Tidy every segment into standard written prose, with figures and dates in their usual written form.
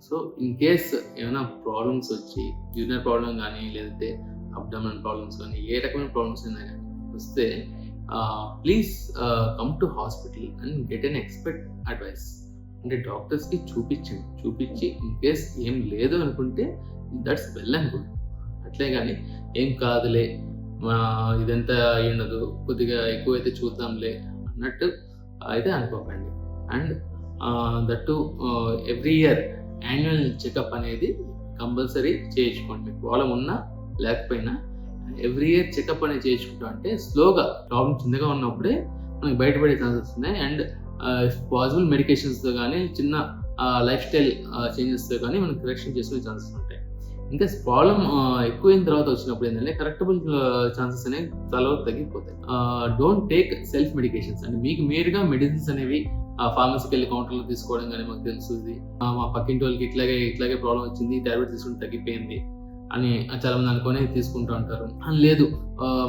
So in case ఏమైనా problems వచ్చి urinary problem కానీ లేదంటే అబ్డామినల్ ప్రాబ్లమ్స్ కానీ ఏ రకమైన ప్రాబ్లమ్స్ అయినా కానీ వస్తే please come to hospital and get an expert advice. అంటే డాక్టర్స్కి చూపించి ఇన్ కేస్ ఏం లేదు అనుకుంటే దట్స్ వెల్ అండ్ గుడ్. అట్లే కానీ ఏం కాదులే ఇదంతా ఉండదు కొద్దిగా ఎక్కువైతే చూద్దాంలే అన్నట్టు అయితే అనుకోకండి. And that every year annual checkup అనేది కంపల్సరీ చేయించుకోండి. మీకు ప్రాబ్లం ఉన్నా లేకపోయినా ఎవ్రీ ఇయర్ చెకప్ అనేది చేయించుకుంటాం అంటే స్లోగా ప్రాబ్లం చిన్నగా ఉన్నప్పుడే మనకి బయటపడే ఛాన్సెస్ ఉన్నాయి. అండ్ పాసిబుల్ మెడికేషన్స్తో కానీ చిన్న లైఫ్ స్టైల్ చేంజెస్తో కానీ మనం కరెక్షన్ చేసుకునే ఛాన్సెస్ ఉంటాయి. ఇంకా ప్రాబ్లం ఎక్కువైన తర్వాత వచ్చినప్పుడు ఏంటంటే కరెక్టబుల్ ఛాన్సెస్ అనేవి చాలా తగ్గిపోతాయి. Don't take self medications. అంటే మీకు మీరుగా మెడిసిన్స్ అనేవి ఫార్మసీకి వెళ్ళి కౌంటర్లో తీసుకోవడం కానీ మాకు తెలుసు, ఇది మా పక్కింటి వాళ్ళకి ఇట్లాగే ప్రాబ్లం వచ్చింది, టాబ్లెట్ తీసుకుంటే తగ్గిపోయింది అని చాలా మంది అనుకొని తీసుకుంటూ ఉంటారు. లేదు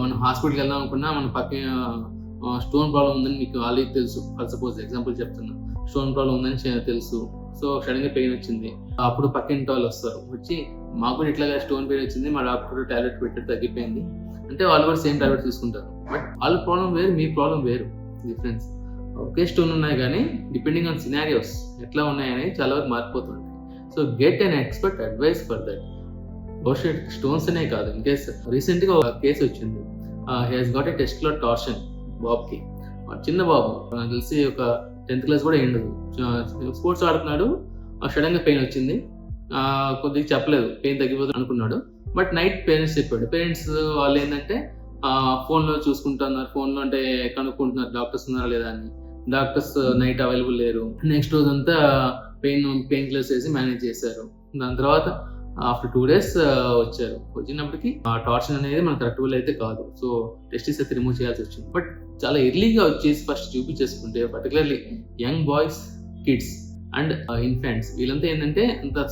మనం హాస్పిటల్కి వెళ్దాం అనుకున్నా మన పక్కన స్టోన్ ప్రాబ్లం ఉందని మీకు ఆల్రెడీ తెలుసు. ఫర్ సపోజ్ ఎగ్జాంపుల్ చెప్తున్నా, స్టోన్ ప్రాబ్లం ఉందని తెలుసు. సో సడన్గా పెయిన్ వచ్చింది, అప్పుడు పక్కింటి వాళ్ళు వస్తారు, వచ్చి మాకు కూడా ఇట్లాగా స్టోన్ పెయిన్ వచ్చింది, మా డాక్టర్ టాబ్లెట్ పెట్టి తగ్గిపోయింది అంటే వాళ్ళు కూడా సేమ్ టాబ్లెట్ తీసుకుంటారు. బట్ వాళ్ళ ప్రాబ్లం వేరు, మీ ప్రాబ్లం వేరు, డిఫరెన్స్. ఒకే స్టోన్ ఉన్నాయి కానీ డిపెండింగ్ ఆన్ సినారియోస్ ఎట్లా ఉన్నాయని చాలా వరకు మారిపోతుంటాయి. So get an expert advice for that. Stones అనే కాదు, ఇన్ కేస్ రీసెంట్గా ఒక కేసు వచ్చింది, he has got a testicular torsion బాబుకి. చిన్న బాబు, నాకు తెలిసి ఒక 10th క్లాస్ కూడా ఉండదు, స్పోర్ట్స్ ఆడుతున్నాడు, సడన్గా పెయిన్ వచ్చింది, కొద్దిగా చెప్పలేదు పెయిన్ తగ్గిపోతుంది అనుకున్నాడు. బట్ నైట్ పేరెంట్స్ చెప్పాడు. పేరెంట్స్ వాళ్ళు ఏంటంటే ఫోన్లో చూసుకుంటున్నారు, ఫోన్లో అంటే కనుక్కుంటున్నారు డాక్టర్స్ ఉన్నారా లేదా అని. డాక్టర్స్ నైట్ అవైలబుల్ లేరు. నెక్స్ట్ రోజు అంతా పెయిన్ కిల్లర్స్ వేసి మేనేజ్ చేశారు. దాని తర్వాత ఆఫ్టర్ 2 days వచ్చారు. వచ్చినప్పటికీ ఆ టార్షన్ అనేది మన కరెక్టబుల్ అయితే కాదు. సో టెస్టిస్ అయితే రిమూవ్ చేయాల్సి వచ్చింది. బట్ చాలా ఎర్లీగా వచ్చేసి ఫస్ట్ చూపించేసుకుంటే, particularly young boys, kids and infants, వీళ్ళంతా ఏంటంటే అంత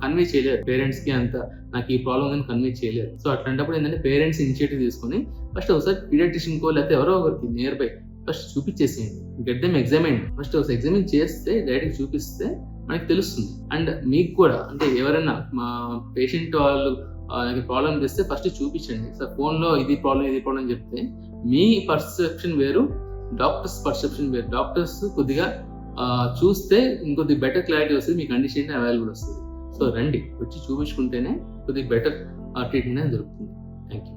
కన్వే చేయలేరు పేరెంట్స్ కి, అంత నాకు ఈ ప్రాబ్లం ఉందని కన్వే చేయలేరు. సో అట్లాంటప్పుడు ఏంటంటే పేరెంట్స్ ఇనిషియేటివ్ తీసుకుని ఫస్ట్ ఒకసారి పీడియాట్రిషియన్ కో లేకపోతే ఎవరో ఒకరికి నియర్ బై ఫస్ట్ చూపించేసేయండి. Get them examine. ఫస్ట్ ఒకసారి ఎగ్జామిన్ చేస్తే డైరెక్ట్ చూపిస్తే మనకి తెలుస్తుంది. అండ్ మీకు కూడా అంటే ఎవరైనా మా పేషెంట్ వాళ్ళు నాకు ప్రాబ్లం తెస్తే ఫస్ట్ చూపించండి. సార్ ఫోన్లో ఇది ప్రాబ్లం అని చెప్తే మీ పర్సెప్షన్ వేరు, డాక్టర్స్ పర్సెప్షన్ వేరు. డాక్టర్స్ కొద్దిగా చూస్తే ఇంకొద్ది బెటర్ క్లారిటీ వస్తుంది, మీ కండిషన్ అవైలబుల్ వస్తుంది. సో రండి, వచ్చి చూపించుకుంటేనే కొద్దిగా బెటర్ ట్రీట్మెంట్ అనేది దొరుకుతుంది. Thank you.